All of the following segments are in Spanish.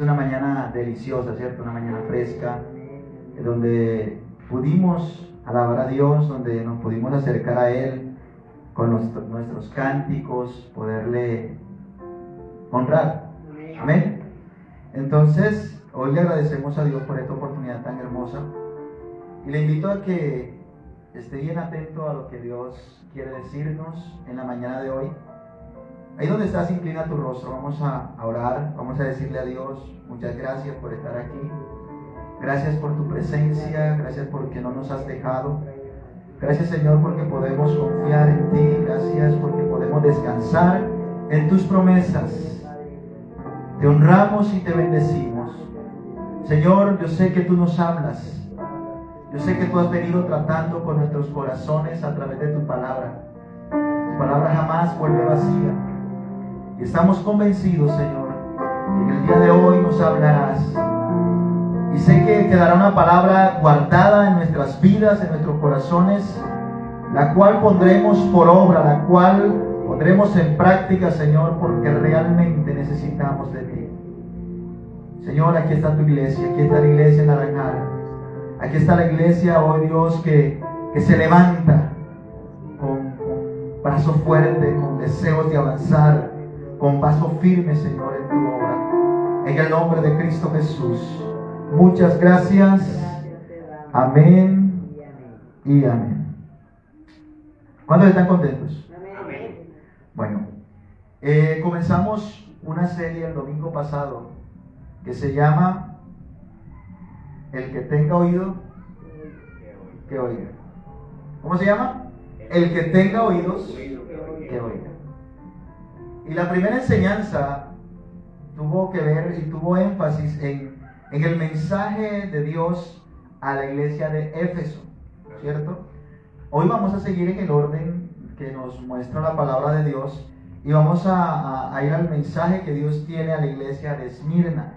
Una mañana deliciosa, ¿cierto? Una mañana fresca, donde pudimos alabar a Dios, donde nos pudimos acercar a Él con nuestros cánticos, poderle honrar. Amén. Entonces, hoy le agradecemos a Dios por esta oportunidad tan hermosa y le invito a que esté bien atento a lo que Dios quiere decirnos en la mañana de hoy. Ahí donde estás, inclina tu rostro, vamos a orar, vamos a decirle a Dios, muchas gracias por estar aquí, gracias por tu presencia, gracias porque no nos has dejado, gracias Señor porque podemos confiar en ti, gracias porque podemos descansar en tus promesas, te honramos y te bendecimos. Señor, yo sé que tú nos hablas, yo sé que tú has venido tratando con nuestros corazones a través de tu palabra jamás vuelve vacía. Y estamos convencidos, Señor, que en el día de hoy nos hablarás. Y sé que quedará una palabra guardada en nuestras vidas, en nuestros corazones, la cual pondremos por obra, la cual pondremos en práctica, Señor, porque realmente necesitamos de ti. Señor, aquí está tu iglesia, aquí está la iglesia en Naranjal. Aquí está la iglesia, oh Dios, que se levanta con brazo fuerte, con deseos de avanzar, con paso firme, Señor, en tu obra. En el nombre de Cristo Jesús. Muchas gracias. Amén y amén. ¿Cuántos están contentos? Amén. Bueno, comenzamos una serie el domingo pasado que se llama El que tenga oído, que oiga. ¿Cómo se llama? El que tenga oídos, que oiga. Y la primera enseñanza tuvo que ver y tuvo énfasis en el mensaje de Dios a la iglesia de Éfeso, ¿cierto? Hoy vamos a seguir en el orden que nos muestra la palabra de Dios y vamos a ir al mensaje que Dios tiene a la iglesia de Esmirna,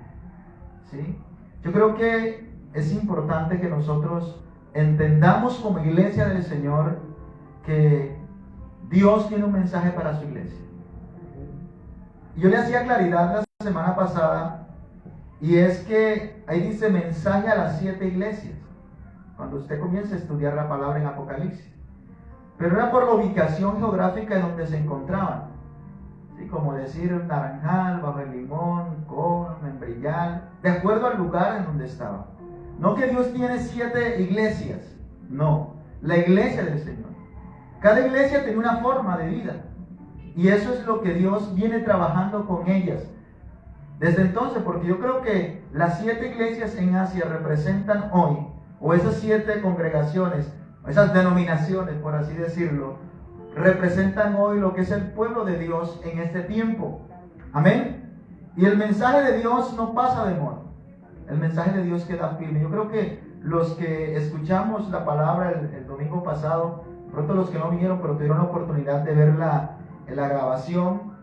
¿sí? Yo creo que es importante que nosotros entendamos como iglesia del Señor que Dios tiene un mensaje para su iglesia. Yo le hacía claridad la semana pasada y es que ahí dice mensaje a las 7 iglesias cuando usted comienza a estudiar la palabra en Apocalipsis, pero era por la ubicación geográfica en donde se encontraban, ¿sí? Como decir Naranjal, Bajo el Limón, Con, Membrillal, de acuerdo al lugar en donde estaba. No que Dios tiene 7 iglesias, no, la iglesia del Señor. Cada iglesia tiene una forma de vida. Y eso es lo que Dios viene trabajando con ellas desde entonces, porque yo creo que las 7 iglesias en Asia representan hoy, o esas 7 congregaciones, esas denominaciones, por así decirlo, representan hoy lo que es el pueblo de Dios en este tiempo. Amén. Y el mensaje de Dios no pasa de moda. El mensaje de Dios queda firme. Yo creo que los que escuchamos la palabra el domingo pasado, pronto los que no vinieron, pero tuvieron la oportunidad de verla en la grabación,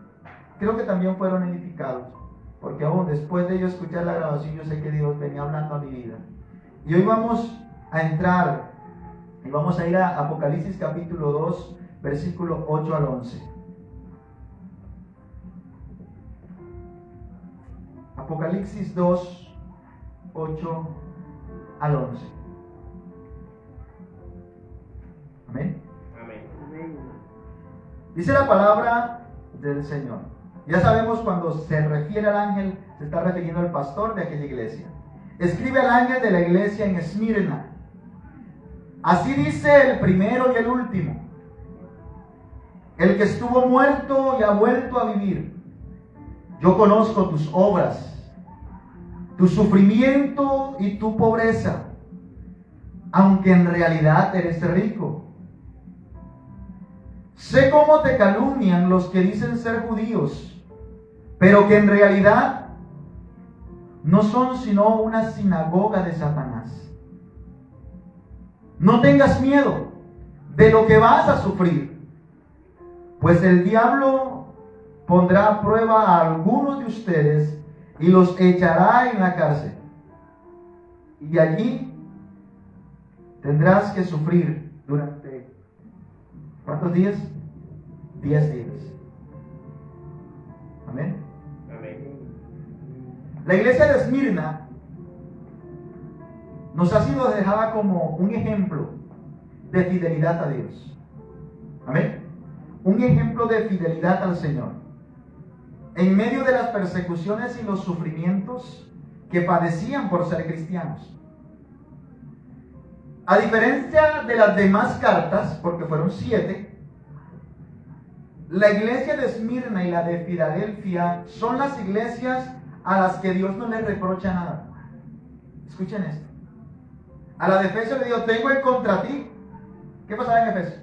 creo que también fueron edificados, porque aún después de yo escuchar la grabación, yo sé que Dios venía hablando a mi vida. Y hoy vamos a entrar y vamos a ir a Apocalipsis capítulo 2, versículo 8 al 11. Apocalipsis 2, 8 al 11. Amén. Dice la palabra del Señor. Ya sabemos cuando se refiere al ángel, se está refiriendo al pastor de aquella iglesia. Escribe al ángel de la iglesia en Esmirna. Así dice el primero y el último, el que estuvo muerto y ha vuelto a vivir. Yo conozco tus obras, tu sufrimiento y tu pobreza, aunque en realidad eres rico. Sé cómo te calumnian los que dicen ser judíos, pero que en realidad no son sino una sinagoga de Satanás. No tengas miedo de lo que vas a sufrir, pues el diablo pondrá a prueba a algunos de ustedes y los echará en la cárcel. Y allí tendrás que sufrir durante ¿cuántos días? 10 días. Amén. Amén. La iglesia de Esmirna nos ha sido dejada como un ejemplo de fidelidad a Dios. Amén. Un ejemplo de fidelidad al Señor. En medio de las persecuciones y los sufrimientos que padecían por ser cristianos. A diferencia de las demás cartas, porque fueron 7, la iglesia de Esmirna y la de Filadelfia son las iglesias a las que Dios no les reprocha nada. Escuchen esto. A la de Efesios le dijo, tengo en contra ti. ¿Qué pasaba en Efesios?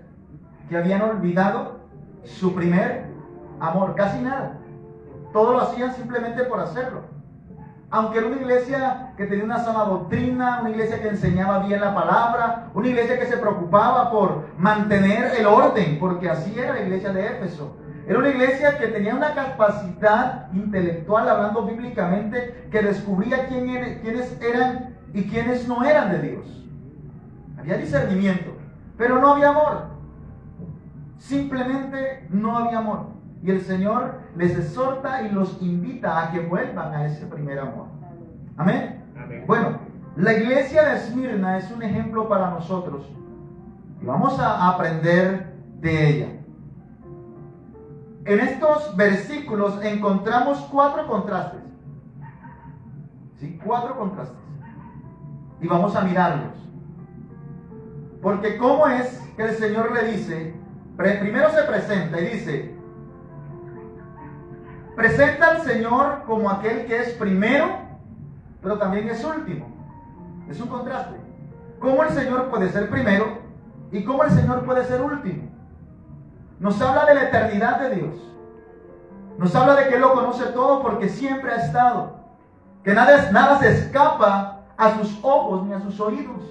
Que habían olvidado su primer amor. Casi nada. Todo lo hacían simplemente por hacerlo. Aunque era una iglesia que tenía una sana doctrina, una iglesia que enseñaba bien la palabra, una iglesia que se preocupaba por mantener el orden, porque así era la iglesia de Éfeso. Era una iglesia que tenía una capacidad intelectual, hablando bíblicamente, que descubría quiénes eran y quiénes no eran de Dios. Había discernimiento, pero no había amor. Simplemente no había amor. Y el Señor les exhorta y los invita a que vuelvan a ese primer amor. Amén. Amén. Bueno, la iglesia de Esmirna es un ejemplo para nosotros. Y vamos a aprender de ella. En estos versículos encontramos 4 contrastes. ¿Sí? 4 contrastes. Y vamos a mirarlos. Porque ¿cómo es que el Señor le dice? Primero se presenta y dice, presenta al Señor como aquel que es primero, pero también es último. Es un contraste. ¿Cómo el Señor puede ser primero y cómo el Señor puede ser último? Nos habla de la eternidad de Dios. Nos habla de que Él lo conoce todo porque siempre ha estado. Que nada se escapa a sus ojos ni a sus oídos.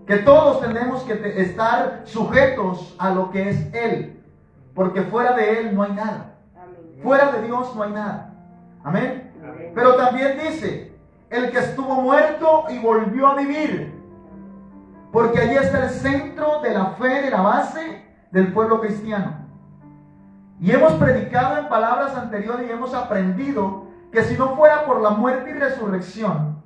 Que todos tenemos que estar sujetos a lo que es Él. Porque fuera de Él no hay nada. Fuera de Dios no hay nada. Amén. Amén. Pero también dice, el que estuvo muerto y volvió a vivir. Porque allí está el centro de la fe, de la base del pueblo cristiano. Y hemos predicado en palabras anteriores y hemos aprendido que si no fuera por la muerte y resurrección,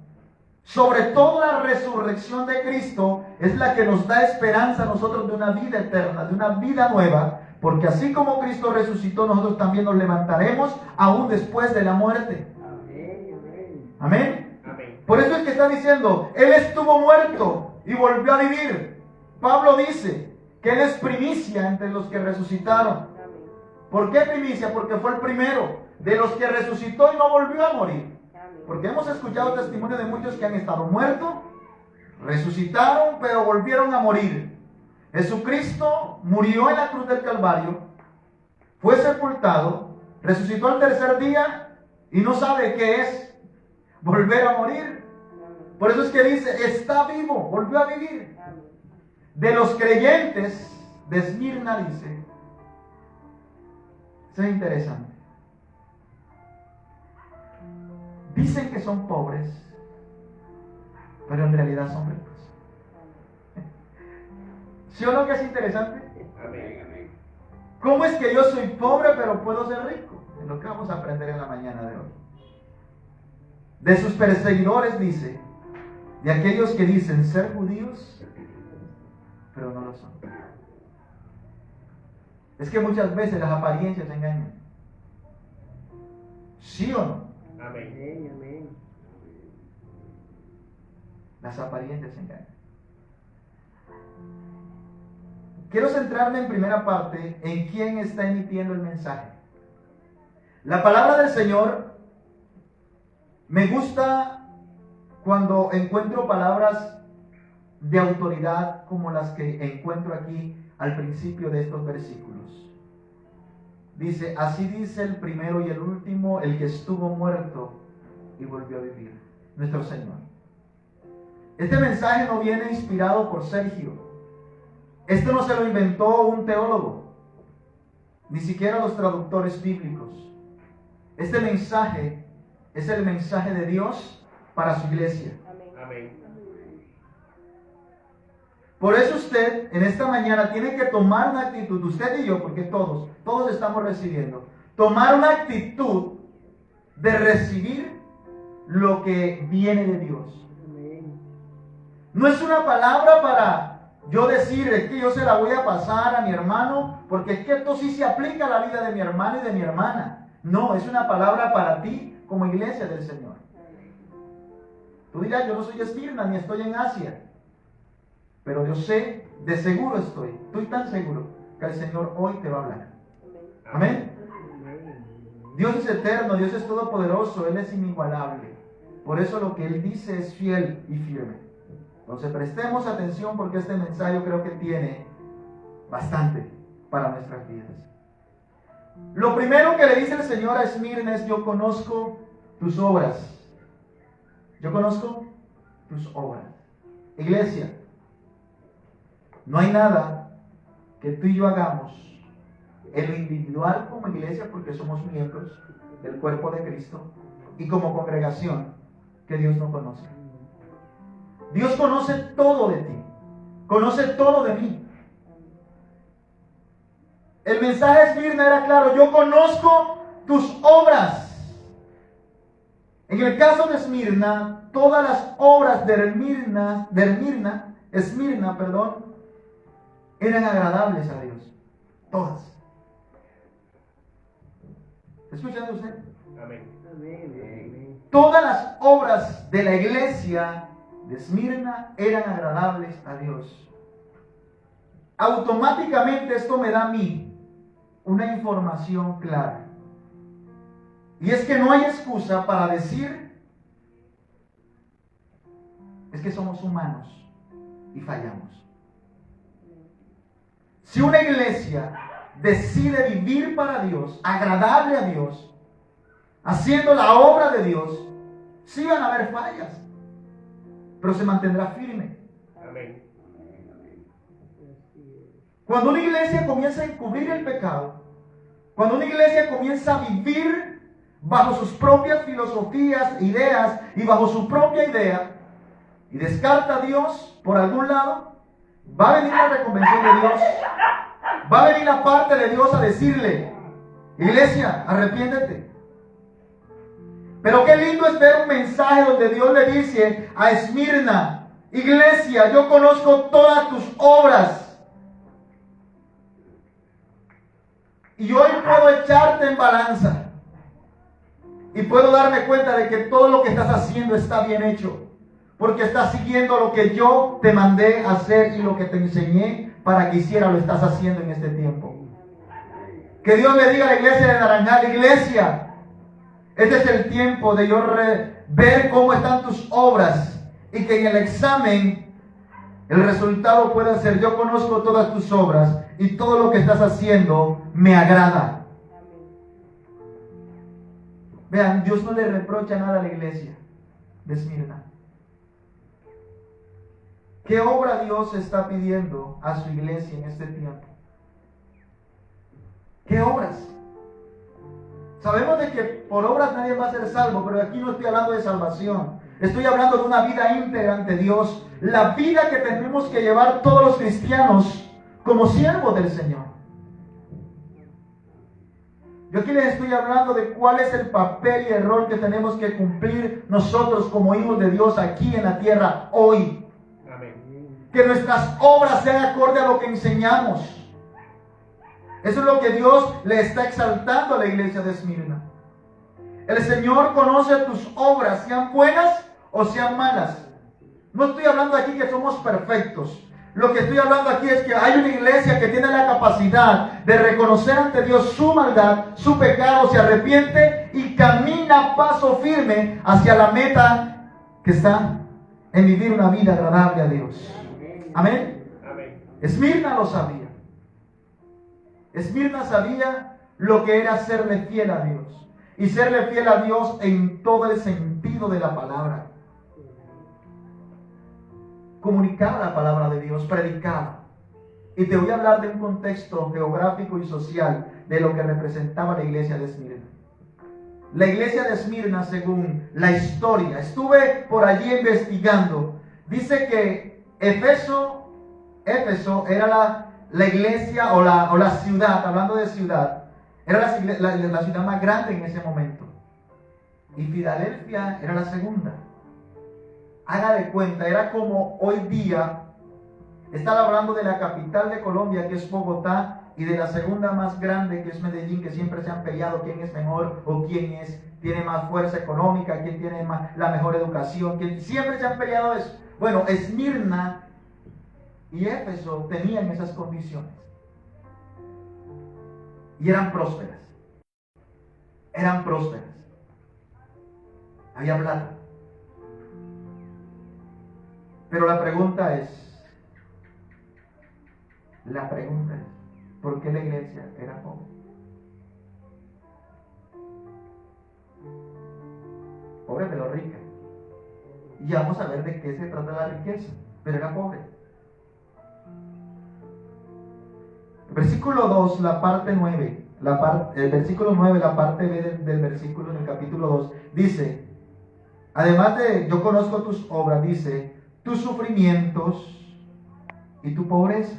sobre todo la resurrección de Cristo es la que nos da esperanza a nosotros de una vida eterna, de una vida nueva. Porque así como Cristo resucitó, nosotros también nos levantaremos aún después de la muerte. Amén. Amén. Por eso es que está diciendo, Él estuvo muerto y volvió a vivir. Pablo dice que Él es primicia entre los que resucitaron. ¿Por qué primicia? Porque fue el primero de los que resucitó y no volvió a morir. Porque hemos escuchado testimonio de muchos que han estado muertos, resucitaron, pero volvieron a morir. Jesucristo murió en la cruz del Calvario, fue sepultado, resucitó al tercer día y no sabe qué es volver a morir. Por eso es que dice, está vivo, volvió a vivir. De los creyentes de Esmirna dice, eso es interesante. Dicen que son pobres, pero en realidad son ricos. ¿Sí o no que es interesante? Amén, amén. ¿Cómo es que yo soy pobre pero puedo ser rico? Es lo que vamos a aprender en la mañana de hoy. De sus perseguidores dice, de aquellos que dicen ser judíos, pero no lo son. Es que muchas veces las apariencias engañan. ¿Sí o no? Amén, amén. Las apariencias engañan. Quiero centrarme en primera parte en quién está emitiendo el mensaje. La palabra del Señor me gusta cuando encuentro palabras de autoridad como las que encuentro aquí al principio de estos versículos. Dice, así dice el primero y el último, el que estuvo muerto y volvió a vivir, nuestro Señor. Este mensaje no viene inspirado por Sergio. Esto no se lo inventó un teólogo, ni siquiera los traductores bíblicos. Este mensaje es el mensaje de Dios para su iglesia. Amén. Por eso usted en esta mañana tiene que tomar una actitud, usted y yo, porque todos estamos recibiendo, tomar una actitud de recibir lo que viene de Dios. No es una palabra para yo decir, es que yo se la voy a pasar a mi hermano, porque es que esto sí se aplica a la vida de mi hermano y de mi hermana. No, es una palabra para ti como iglesia del Señor. Tú dirás, yo no soy Esmirna ni estoy en Asia, pero yo sé, de seguro estoy tan seguro que el Señor hoy te va a hablar. Amén. Dios es eterno, Dios es todopoderoso, Él es inigualable. Por eso lo que Él dice es fiel y firme. Entonces prestemos atención porque este mensaje yo creo que tiene bastante para nuestras vidas. Lo primero que le dice el Señor a Esmirna es: yo conozco tus obras. Yo conozco tus obras. Iglesia, no hay nada que tú y yo hagamos en lo individual como iglesia, porque somos miembros del cuerpo de Cristo, y como congregación, que Dios no conoce. Dios conoce todo de ti, conoce todo de mí. El mensaje de Esmirna era claro: yo conozco tus obras. En el caso de Esmirna, todas las obras de Esmirna, eran agradables a Dios. Todas. ¿Escuchando usted? Amén. Todas las obras de la iglesia de Esmirna eran agradables a Dios. Automáticamente esto me da a mí una información clara. Y es que no hay excusa para decir: es que somos humanos y fallamos. Si una iglesia decide vivir para Dios, agradable a Dios, haciendo la obra de Dios, sí van a haber fallas, pero se mantendrá firme. Amén. Cuando una iglesia comienza a encubrir el pecado, cuando una iglesia comienza a vivir bajo sus propias filosofías, ideas y bajo su propia idea, y descarta a Dios por algún lado, va a venir la reconvención de Dios, va a venir la parte de Dios a decirle: iglesia, arrepiéntete. Pero qué lindo es ver un mensaje donde Dios le dice a Esmirna: iglesia, yo conozco todas tus obras, y hoy puedo echarte en balanza y puedo darme cuenta de que todo lo que estás haciendo está bien hecho, porque estás siguiendo lo que yo te mandé a hacer y lo que te enseñé para que hiciera, lo estás haciendo en este tiempo. Que Dios le diga a la iglesia de Naranjal: iglesia, este es el tiempo de yo ver cómo están tus obras, y que en el examen el resultado pueda ser: yo conozco todas tus obras y todo lo que estás haciendo me agrada. Vean, Dios no le reprocha nada a la iglesia de Esmirna. ¿Qué obra Dios está pidiendo a su iglesia en este tiempo? ¿Qué obras? Sabemos de que por obras nadie va a ser salvo, pero aquí no estoy hablando de salvación. Estoy hablando de una vida íntegra ante Dios. La vida que tenemos que llevar todos los cristianos como siervos del Señor. Yo aquí les estoy hablando de cuál es el papel y el rol que tenemos que cumplir nosotros como hijos de Dios aquí en la tierra hoy. Amén. Que nuestras obras sean acorde a lo que enseñamos. Eso es lo que Dios le está exaltando a la iglesia de Esmirna. El Señor conoce tus obras, sean buenas o sean malas. No estoy hablando aquí que somos perfectos. Lo que estoy hablando aquí es que hay una iglesia que tiene la capacidad de reconocer ante Dios su maldad, su pecado, se arrepiente y camina paso firme hacia la meta que está en vivir una vida agradable a Dios. Amén. Amén. Esmirna lo sabía. Esmirna sabía lo que era serle fiel a Dios. Y serle fiel a Dios en todo el sentido de la palabra. Comunicar la palabra de Dios, predicar. Y te voy a hablar de un contexto geográfico y social de lo que representaba la iglesia de Esmirna. La iglesia de Esmirna, según la historia, estuve por allí investigando, dice que Éfeso era la iglesia o la ciudad, hablando de ciudad, era la ciudad más grande en ese momento. y Filadelfia era la segunda. Haga de cuenta, era como hoy día, están hablando de la capital de Colombia, que es Bogotá, y de la segunda más grande, que es Medellín, que siempre se han peleado quién es mejor o quién tiene más fuerza económica, quién tiene la mejor educación, siempre se han peleado eso. Bueno, Esmirna y Éfeso tenían esas condiciones y eran prósperas. Había plata. Pero la pregunta es, ¿por qué la iglesia era pobre? Pobre pero rica. Y vamos a ver de qué se trata la riqueza, pero era pobre. Versículo 2, la parte 9, el versículo 9, la parte B del versículo en el capítulo 2, dice, además de, yo conozco tus obras, dice, tus sufrimientos y tu pobreza,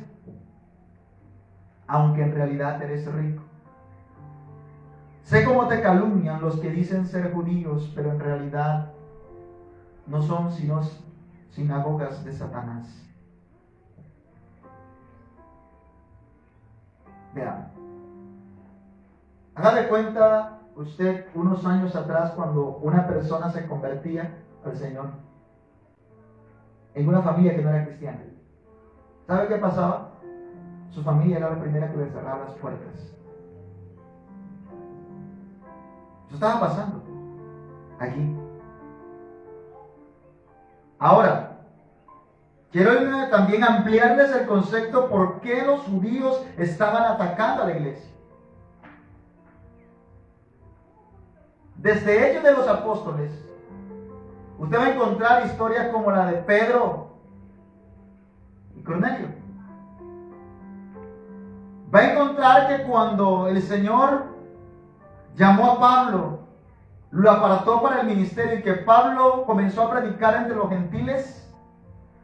aunque en realidad eres rico. Sé cómo te calumnian los que dicen ser judíos, pero en realidad no son sino sinagogas de Satanás. Vean, haga de cuenta usted unos años atrás cuando una persona se convertía al Señor en una familia que no era cristiana. ¿Sabe qué pasaba? Su familia era la primera que le cerraba las puertas. Eso estaba pasando aquí. Ahora, quiero también ampliarles el concepto por qué los judíos estaban atacando a la iglesia. Desde Hechos de los Apóstoles, usted va a encontrar historias como la de Pedro y Cornelio. Va a encontrar que cuando el Señor llamó a Pablo, lo apartó para el ministerio y que Pablo comenzó a predicar entre los gentiles,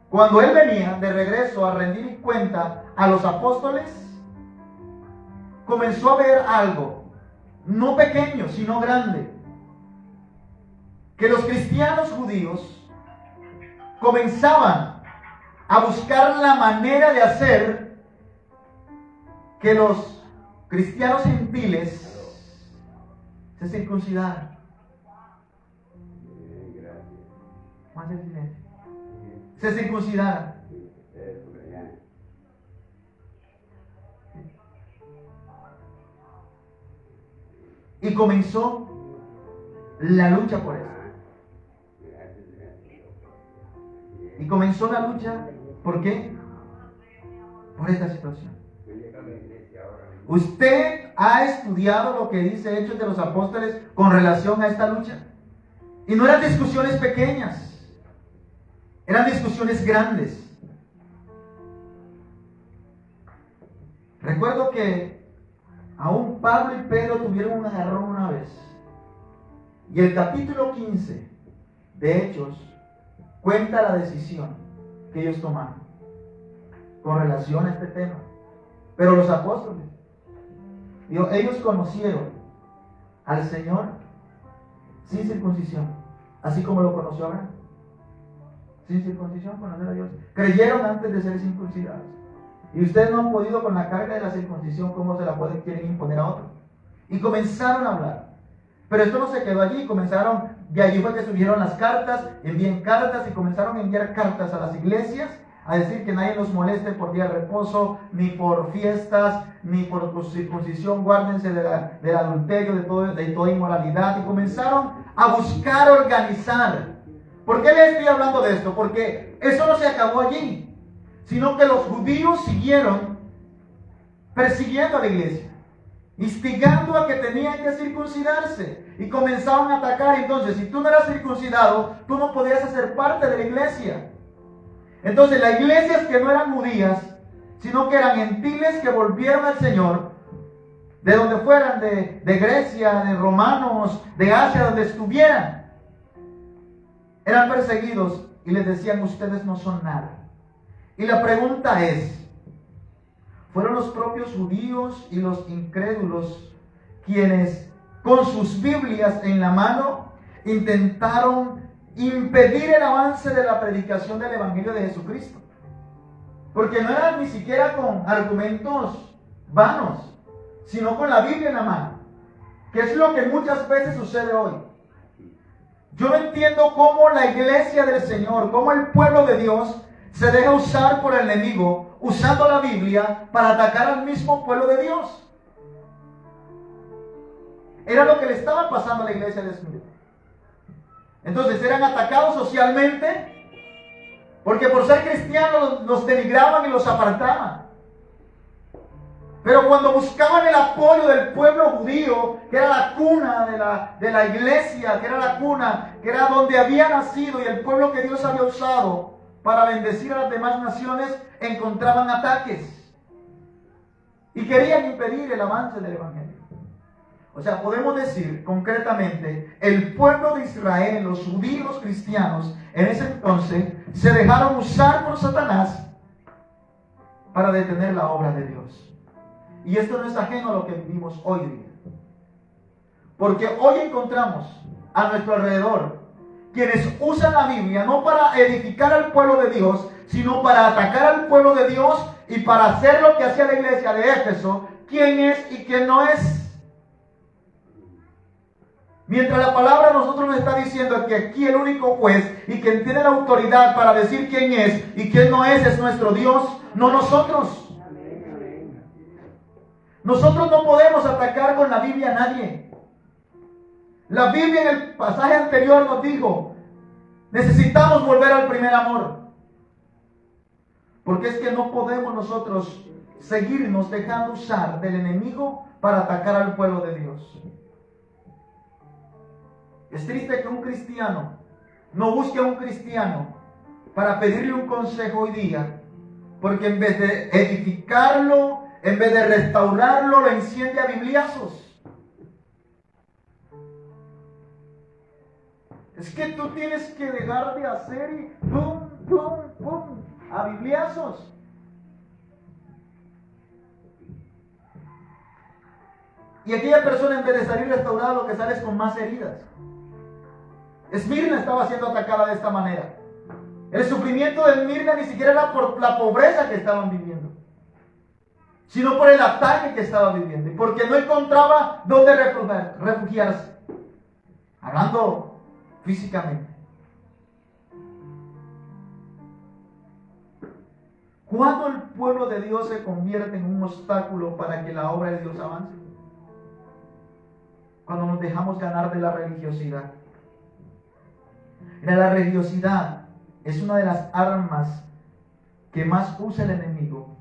cuando él venía de regreso a rendir cuenta a los apóstoles, comenzó a ver algo, no pequeño, sino grande, que los cristianos judíos comenzaban a buscar la manera de hacer que los cristianos gentiles se circuncidaran. Más el silencio. Se circuncidaran. Y comenzó la lucha por eso. Y comenzó la lucha, ¿por qué? Por esta situación. ¿Usted ha estudiado lo que dice Hechos de los Apóstoles con relación a esta lucha? Y no eran discusiones pequeñas, eran discusiones grandes. Recuerdo que aún Pablo y Pedro tuvieron un agarrón una vez. Y el capítulo 15 de Hechos cuenta la decisión que ellos tomaron con relación a este tema. Pero los apóstoles, ellos conocieron al Señor sin circuncisión, así como lo conoció Abraham. Sin circuncisión, conocer a Dios. Creyeron antes de ser circuncidados. Y ustedes no han podido con la carga de la circuncisión, ¿cómo se la quieren imponer a otro? Y comenzaron a hablar. Pero esto no se quedó allí, de allí fue que subieron las cartas, envían cartas y comenzaron a enviar cartas a las iglesias a decir que nadie los moleste por día de reposo, ni por fiestas, ni por circuncisión, guárdense del adulterio, de toda inmoralidad. Y comenzaron a buscar organizar. ¿Por qué les estoy hablando de esto? Porque eso no se acabó allí, sino que los judíos siguieron persiguiendo a la iglesia, instigando a que tenían que circuncidarse, y comenzaron a atacar. Entonces, si tú no eras circuncidado, tú no podías hacer parte de la iglesia. Entonces, las iglesias que no eran judías, sino que eran gentiles que volvieron al Señor, de donde fueran, de Grecia, de romanos, de Asia, donde estuvieran, eran perseguidos y les decían: ustedes no son nada. Y la pregunta es, ¿fueron los propios judíos y los incrédulos quienes con sus Biblias en la mano intentaron impedir el avance de la predicación del Evangelio de Jesucristo. Porque no era ni siquiera con argumentos vanos, sino con la Biblia en la mano, que es lo que muchas veces sucede hoy. Yo no entiendo cómo la iglesia del Señor, cómo el pueblo de Dios se deja usar por el enemigo, usando la Biblia para atacar al mismo pueblo de Dios. Era lo que le estaba pasando a la iglesia de Esmirna. Entonces eran atacados socialmente, porque por ser cristianos los denigraban y los apartaban. Pero cuando buscaban el apoyo del pueblo judío, que era la cuna de la iglesia, que era la cuna, que era donde había nacido y el pueblo que Dios había usado para bendecir a las demás naciones, encontraban ataques y querían impedir el avance del Evangelio. O sea, podemos decir concretamente, el pueblo de Israel, los judíos cristianos, en ese entonces, se dejaron usar por Satanás para detener la obra de Dios. Y esto no es ajeno a lo que vivimos hoy día. Porque hoy encontramos a nuestro alrededor quienes usan la Biblia no para edificar al pueblo de Dios, sino para atacar al pueblo de Dios y para hacer lo que hacía la iglesia de Éfeso, quién es y quién no es. Mientras la palabra a nosotros nos está diciendo que aquí el único juez y quien tiene la autoridad para decir quién es y quién no es nuestro Dios, no nosotros. Nosotros no podemos atacar con la Biblia a nadie. La Biblia en el pasaje anterior nos dijo, necesitamos volver al primer amor. Porque es que no podemos nosotros seguirnos dejando usar del enemigo para atacar al pueblo de Dios. Es triste que un cristiano no busque a un cristiano para pedirle un consejo hoy día, porque en vez de edificarlo, en vez de restaurarlo, lo enciende a bibliazos. Es que tú tienes que dejar de hacer y pum, pum, pum, a bibliazos. Y aquella persona, en vez de salir restaurada, lo que sale es con más heridas. Esmirna estaba siendo atacada de esta manera. El sufrimiento de Esmirna ni siquiera era por la pobreza que estaban viviendo, sino por el ataque que estaban viviendo, y porque no encontraba dónde refugiarse, hablando físicamente. ¿Cuándo el pueblo de Dios se convierte en un obstáculo para que la obra de Dios avance? Cuando nos dejamos ganar de la religiosidad. La religiosidad es una de las armas que más usa el enemigo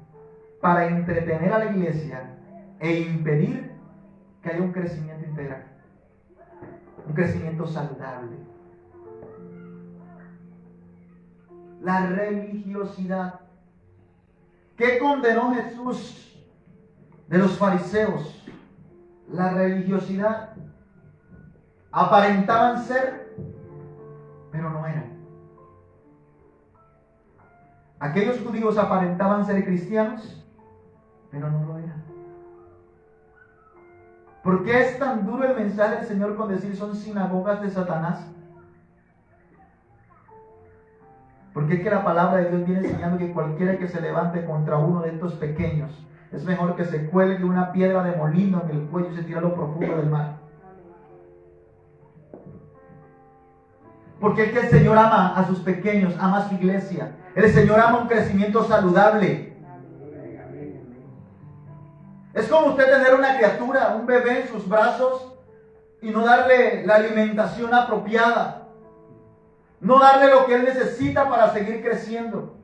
para entretener a la iglesia e impedir que haya un crecimiento integral, un crecimiento saludable. La religiosidad. ¿Qué condenó Jesús de los fariseos? La religiosidad. Aparentaban ser, pero no eran. Aquellos judíos aparentaban ser cristianos, pero no lo eran. ¿Por qué es tan duro el mensaje del Señor con decir son sinagogas de Satanás? Porque es que la palabra de Dios viene enseñando que cualquiera que se levante contra uno de estos pequeños, es mejor que se cuelgue una piedra de molino en el cuello y se tire a lo profundo del mar. Porque es que el Señor ama a sus pequeños, ama a su iglesia. El Señor ama un crecimiento saludable. Es como usted tener una criatura, un bebé en sus brazos y no darle la alimentación apropiada. No darle lo que él necesita para seguir creciendo.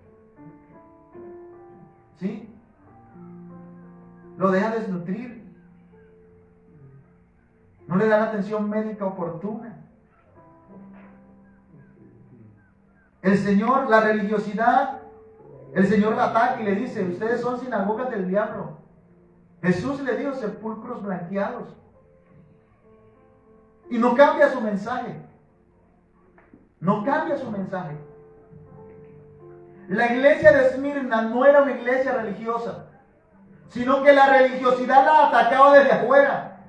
¿Sí? Lo deja desnutrir. No le dan atención médica oportuna. El Señor, la religiosidad, el Señor la ataca y le dice, ustedes son sinagogas del diablo. Jesús le dio sepulcros blanqueados. Y no cambia su mensaje. No cambia su mensaje. La iglesia de Esmirna no era una iglesia religiosa, sino que la religiosidad la atacaba desde afuera,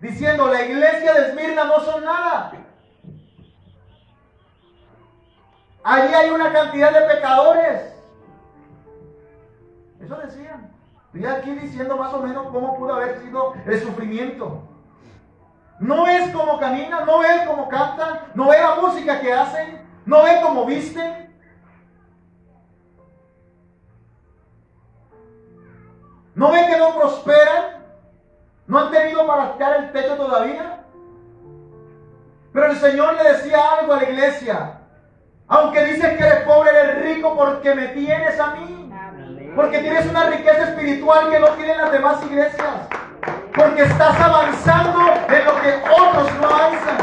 diciendo, la iglesia de Esmirna no son nada. allí hay una cantidad de pecadores. Eso decían. Estoy aquí diciendo más o menos cómo pudo haber sido el sufrimiento. No es como caminan, no es como cantan, no es la música que hacen, no es como visten. ¿No ven que no prosperan? ¿No han tenido para quitar el techo todavía? Pero el Señor le decía algo a la iglesia. Aunque dices que eres pobre, eres rico porque me tienes a mí. Porque tienes una riqueza espiritual que no tienen las demás iglesias. Porque estás avanzando en lo que otros no avanzan.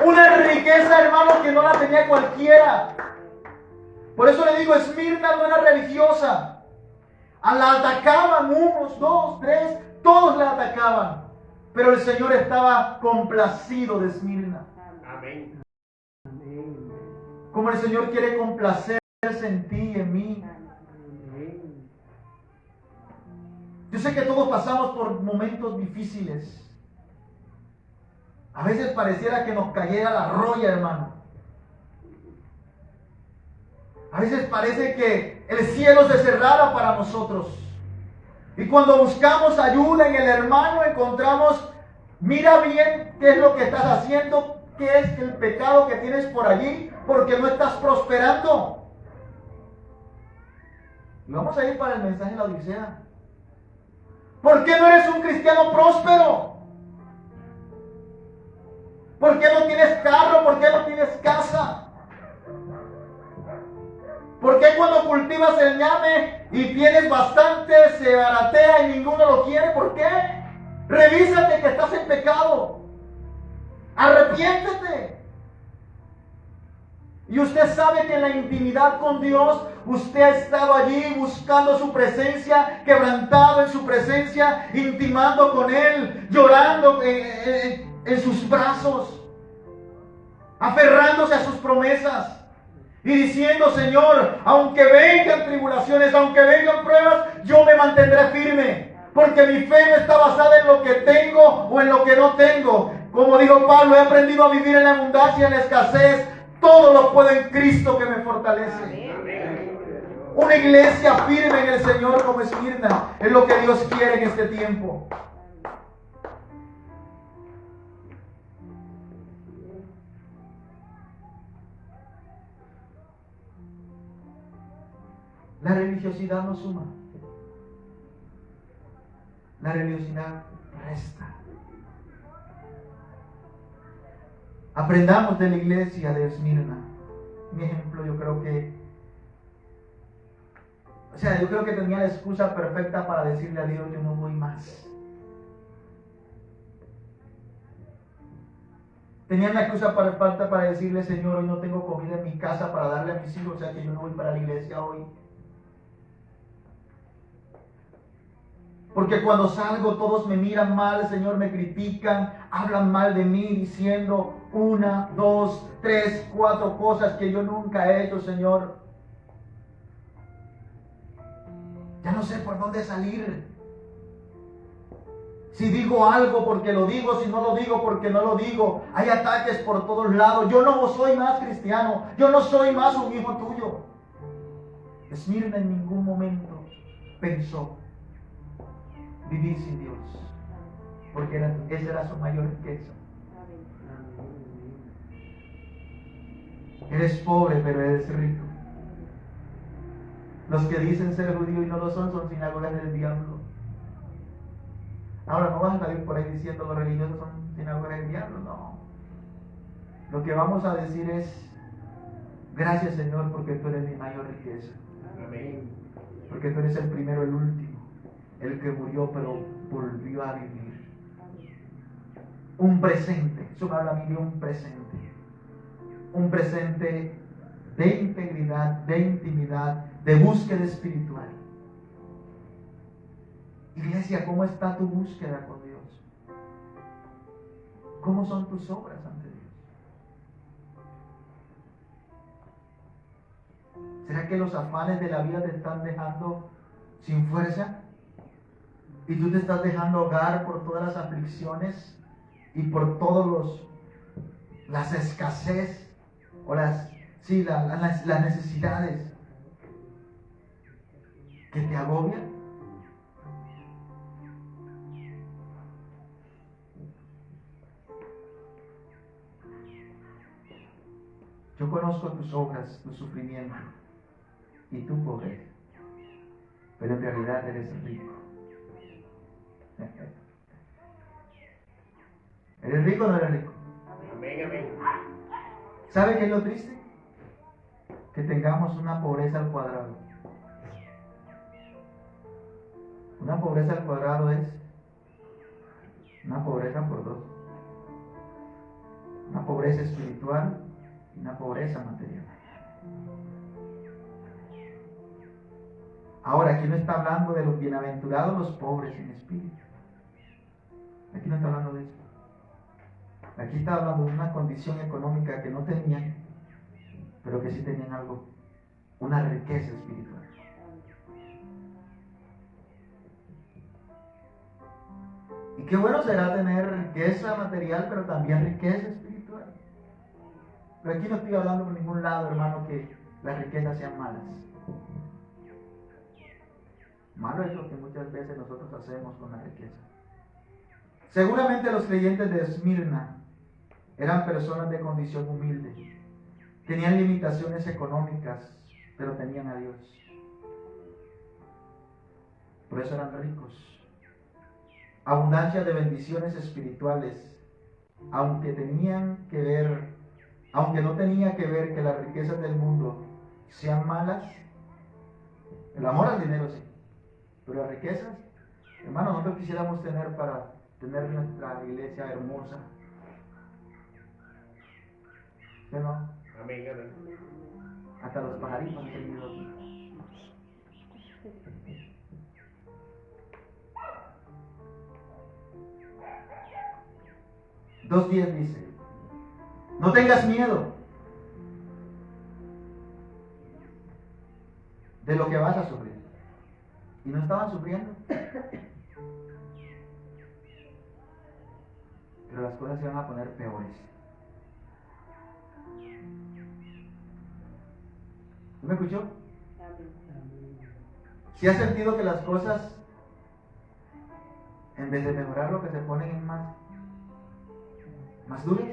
Una riqueza, hermano, que no la tenía cualquiera. Por eso le digo, Esmirna no era religiosa. La atacaban unos, dos, tres, todos la atacaban. Pero el Señor estaba complacido de Esmirna. Amén. Como el Señor quiere complacerse en ti y en mí. Yo sé que todos pasamos por momentos difíciles. A veces pareciera que nos cayera la roya, hermano. A veces parece que el cielo se cerrara para nosotros. Y cuando buscamos ayuda en el hermano, encontramos, mira bien qué es lo que estás haciendo, qué es el pecado que tienes por allí, porque no estás prosperando. Y vamos a ir para el mensaje de la Odisea. ¿Por qué no eres un cristiano próspero? ¿Por qué no tienes carro? ¿Por qué no tienes casa? ¿Por qué cuando cultivas el ñame y tienes bastante, se baratea y ninguno lo quiere? ¿Por qué? Revísate que estás en pecado. Arrepiéntete. Y usted sabe que en la intimidad con Dios, usted ha estado allí buscando su presencia, quebrantado en su presencia, intimando con Él, llorando en sus brazos, aferrándose a sus promesas. Y diciendo, Señor, aunque vengan tribulaciones, aunque vengan pruebas, yo me mantendré firme. Porque mi fe no está basada en lo que tengo o en lo que no tengo. Como dijo Pablo, he aprendido a vivir en la abundancia, en la escasez. Todo lo puedo en Cristo que me fortalece. Una iglesia firme en el Señor como Esmirna es lo que Dios quiere en este tiempo. La religiosidad no suma. La religiosidad resta. Aprendamos de la iglesia de Esmirna. Mi ejemplo, yo creo que tenía la excusa perfecta para decirle a Dios, yo no voy más. Tenía la excusa perfecta para decirle, Señor, hoy no tengo comida en mi casa para darle a mis hijos, o sea que yo no voy para la iglesia hoy. Porque cuando salgo todos me miran mal, Señor, me critican, hablan mal de mí diciendo 1, 2, 3, 4 cosas que yo nunca he hecho, Señor. Ya no sé por dónde salir. Si digo algo porque lo digo, si no lo digo porque no lo digo. Hay ataques por todos lados. Yo no soy más cristiano, yo no soy más un hijo tuyo. Esmirna en ningún momento pensó vivir sin Dios, porque esa era su mayor riqueza. Eres pobre, pero eres rico. Los que dicen ser judíos y no lo son sinagogas del diablo. Ahora no vas a salir por ahí diciendo los religiosos son sinagogas del diablo, no. Lo que vamos a decir es, gracias Señor, porque tú eres mi mayor riqueza. Amén. Porque tú eres el primero, el último, el que murió pero volvió a vivir. Un presente, eso me habla a mí de un presente. Un presente de integridad, de intimidad, de búsqueda espiritual. Iglesia, ¿cómo está tu búsqueda con Dios? ¿Cómo son tus obras ante Dios? ¿Será que los afanes de la vida te están dejando sin fuerza? Y tú te estás dejando ahogar por todas las aflicciones y por todas las escasez o las necesidades que te agobian. Yo conozco tus obras, tu sufrimiento y tu pobreza, pero en realidad eres rico. ¿Eres rico o no eres rico? Amén, amén. ¿Sabe qué es lo triste? Que tengamos una pobreza al cuadrado. Una pobreza al cuadrado es una pobreza por dos. Una pobreza espiritual y una pobreza material. Ahora, aquí no está hablando de los bienaventurados los pobres en espíritu. Aquí no está hablando de eso. Aquí está hablando de una condición económica que no tenían, pero que sí tenían algo, una riqueza espiritual. Y qué bueno será tener riqueza material, pero también riqueza espiritual. Pero aquí no estoy hablando por ningún lado, hermano, que las riquezas sean malas. Malo es lo que muchas veces nosotros hacemos con la riqueza. Seguramente los creyentes de Esmirna eran personas de condición humilde. Tenían limitaciones económicas, pero tenían a Dios. Por eso eran ricos. Abundancia de bendiciones espirituales, aunque no tenía que ver que las riquezas del mundo sean malas. El amor al dinero sí, pero las riquezas, hermano, nosotros quisiéramos tener para tener nuestra iglesia hermosa. ¿Sí o no? Amén, amén. Hasta los pajaritos han venido aquí. Dos 2:10 dice: no tengas miedo de lo que vas a sufrir. Y no estaban sufriendo, pero las cosas se van a poner peores. ¿No me escuchó? Si has sentido que las cosas, en vez de mejorar, lo que se ponen es más duras.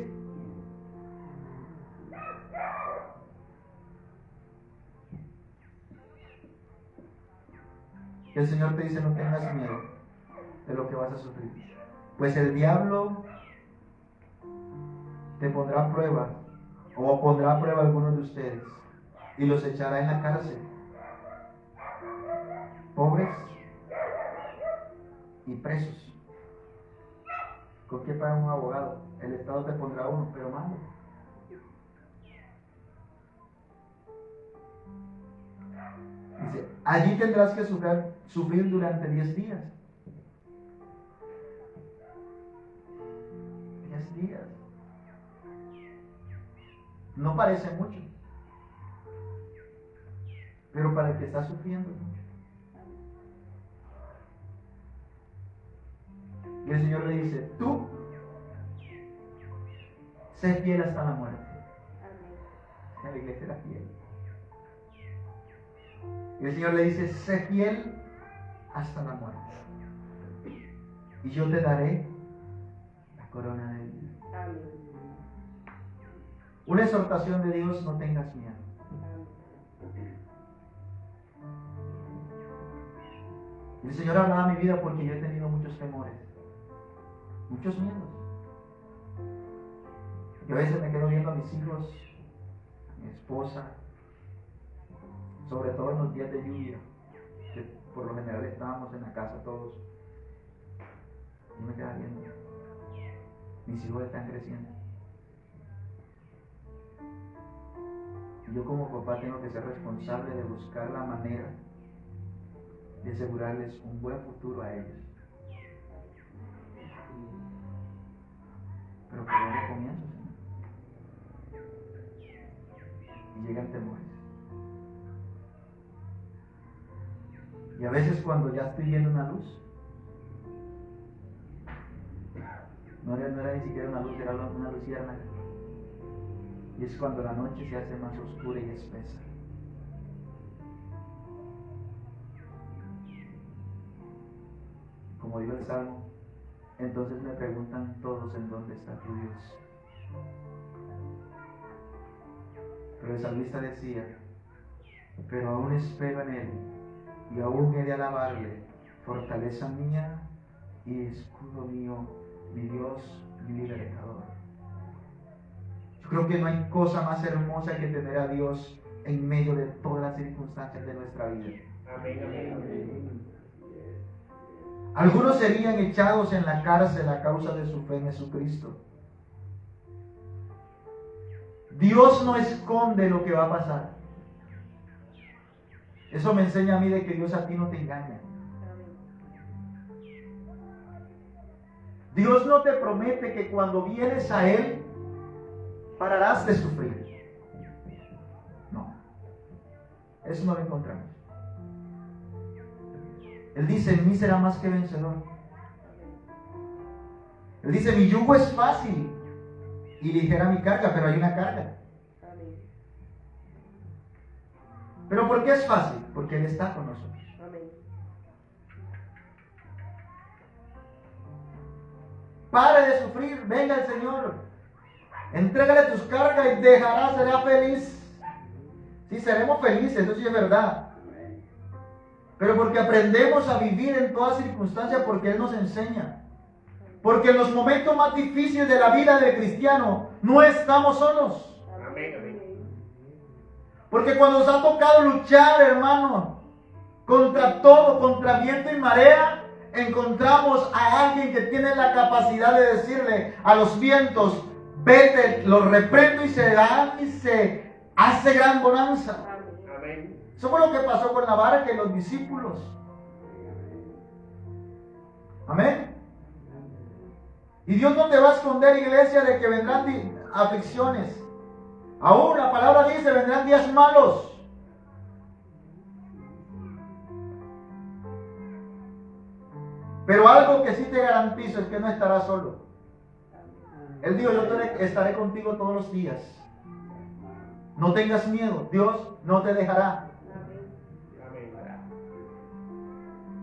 El Señor te dice: no tengas miedo de lo que vas a sufrir, pues el diablo te pondrá a prueba, o pondrá a prueba a algunos de ustedes, y los echará en la cárcel, pobres y presos. ¿Con qué paga un abogado? El Estado te pondrá uno, pero malo. Dice: allí tendrás que sufrir durante 10 días. 10 días. No parece mucho, pero para el que está sufriendo. Y el Señor le dice: tú sé fiel hasta la muerte. En la iglesia era fiel. Y el Señor le dice: sé fiel hasta la muerte, y yo te daré la corona de vida. Una exhortación de Dios: no tengas miedo. Y el Señor hablaba a mi vida porque yo he tenido muchos temores, muchos miedos. Y a veces me quedo viendo a mis hijos, a mi esposa, sobre todo en los días de lluvia, que por lo general estábamos en la casa todos. Y me quedo viendo. Mis hijos están creciendo. Y yo como papá tengo que ser responsable de buscar la manera de asegurarles un buen futuro a ellos. Pero ¿por dónde comienzo, Señor? Y llegan temores. Y a veces cuando ya estoy viendo una luz, no era ni siquiera una luz, era una luciérnaga. Y es cuando la noche se hace más oscura y espesa. Como dijo el Salmo, entonces me preguntan todos en dónde está tu Dios. Pero el salmista decía, pero aún espero en Él, y aún he de alabarle, fortaleza mía y escudo mío, mi Dios, mi libertador. Yo creo que no hay cosa más hermosa que tener a Dios en medio de todas las circunstancias de nuestra vida. Amén, amén, amén. Algunos serían echados en la cárcel a causa de su fe en Jesucristo. Dios no esconde lo que va a pasar. Eso me enseña a mí de que Dios a ti no te engaña. Dios no te promete que cuando vienes a Él pararás de sufrir. No, eso no lo encontramos. Él dice, en mí será más que vencedor. Él dice, mi yugo es fácil y ligera mi carga, pero hay una carga. ¿Pero por qué es fácil? Porque Él está con nosotros. Pare de sufrir, venga el Señor. Entrégale tus cargas y será feliz. Sí, seremos felices, eso sí es verdad. Pero porque aprendemos a vivir en toda circunstancia, porque Él nos enseña. Porque en los momentos más difíciles de la vida del cristiano no estamos solos. Amén, amén. Porque cuando nos ha tocado luchar, hermano, contra todo, contra viento y marea, encontramos a alguien que tiene la capacidad de decirle a los vientos, vete, los reprendo y se dan y se hace gran bonanza. Amén. Eso fue lo que pasó con la barca y los discípulos. Amén. Y Dios no te va a esconder, iglesia, de que vendrán aflicciones. Aún la palabra dice, vendrán días malos. Pero algo que sí te garantizo es que no estarás solo. Él dijo, yo estaré contigo todos los días. No tengas miedo, Dios no te dejará.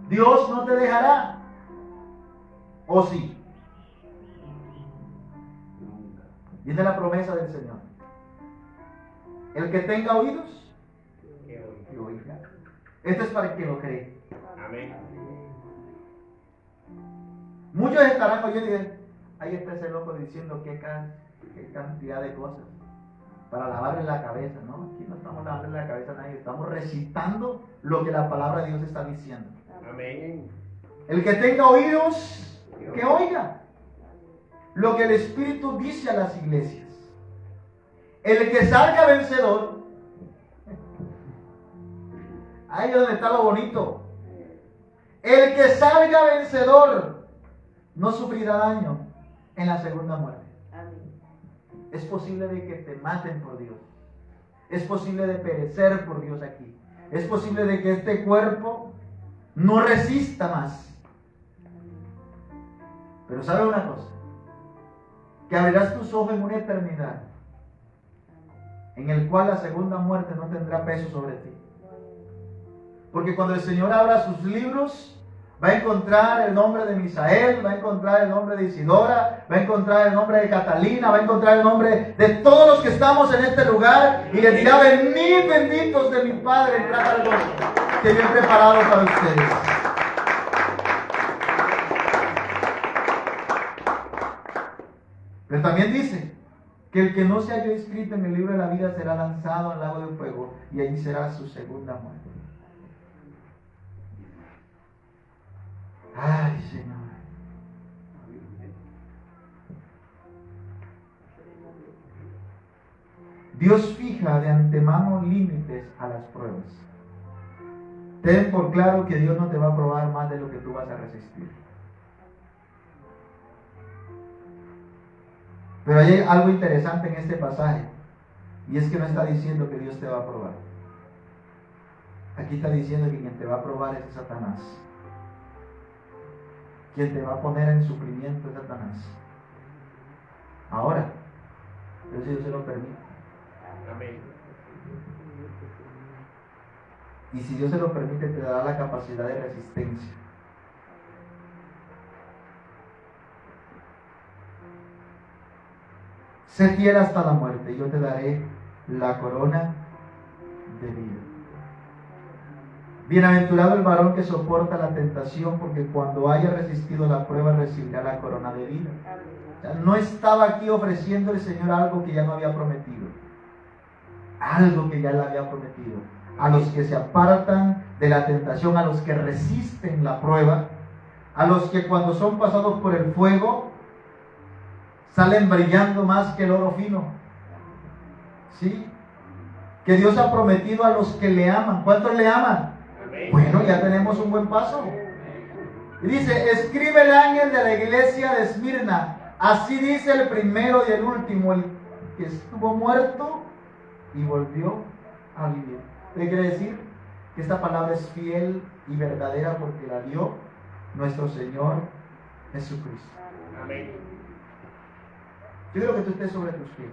Dios no te dejará. ¿O sí? Viene la promesa del Señor. El que tenga oídos, que oiga. Esto es para el que lo cree. Amén. Muchos estarán oyendo y dicen, ahí está ese loco diciendo qué cantidad de cosas para lavarle la cabeza. No, aquí no estamos lavando la cabeza a nadie, estamos recitando lo que la palabra de Dios está diciendo. Amén. El que tenga oídos, que oiga lo que el Espíritu dice a las iglesias. El que salga vencedor, ahí es donde está lo bonito. El que salga vencedor no sufrirá daño en la segunda muerte. Es posible de que te maten por Dios. Es posible de perecer por Dios aquí. Es posible de que este cuerpo no resista más. Pero ¿sabe una cosa? Que abrirás tus ojos en una eternidad en el cual la segunda muerte no tendrá peso sobre ti. Porque cuando el Señor abra sus libros, va a encontrar el nombre de Misael, va a encontrar el nombre de Isidora, va a encontrar el nombre de Catalina, va a encontrar el nombre de todos los que estamos en este lugar y les dirá, venid benditos de mi Padre, entrad al gozo que yo he preparado para ustedes. Pero también dice que el que no se halló escrito en el libro de la vida será lanzado al lago de fuego y allí será su segunda muerte. Ay, Señor. Dios fija de antemano límites a las pruebas. Ten por claro que Dios no te va a probar más de lo que tú vas a resistir. Pero hay algo interesante en este pasaje, y es que no está diciendo que Dios te va a probar. Aquí está diciendo que quien te va a probar es Satanás. Quien te va a poner en sufrimiento es Satanás. Ahora, Dios se lo permite. Amén. Y si Dios se lo permite, te dará la capacidad de resistencia. Sé fiel hasta la muerte, y yo te daré la corona de vida. Bienaventurado el varón que soporta la tentación, porque cuando haya resistido la prueba recibirá la corona de vida. O sea, no estaba aquí ofreciendo el Señor algo que ya no había prometido, algo que ya le había prometido. A los que se apartan de la tentación, a los que resisten la prueba, a los que cuando son pasados por el fuego salen brillando más que el oro fino. ¿Sí? Que Dios ha prometido a los que le aman. ¿Cuántos le aman? Amén. Bueno, ya tenemos un buen paso. Y dice, escribe el ángel de la iglesia de Esmirna. Así dice el primero y el último, el que estuvo muerto y volvió a vivir. ¿Qué quiere decir? Que esta palabra es fiel y verdadera porque la dio nuestro Señor Jesucristo. Amén. Yo quiero que tú estés sobre tus pies.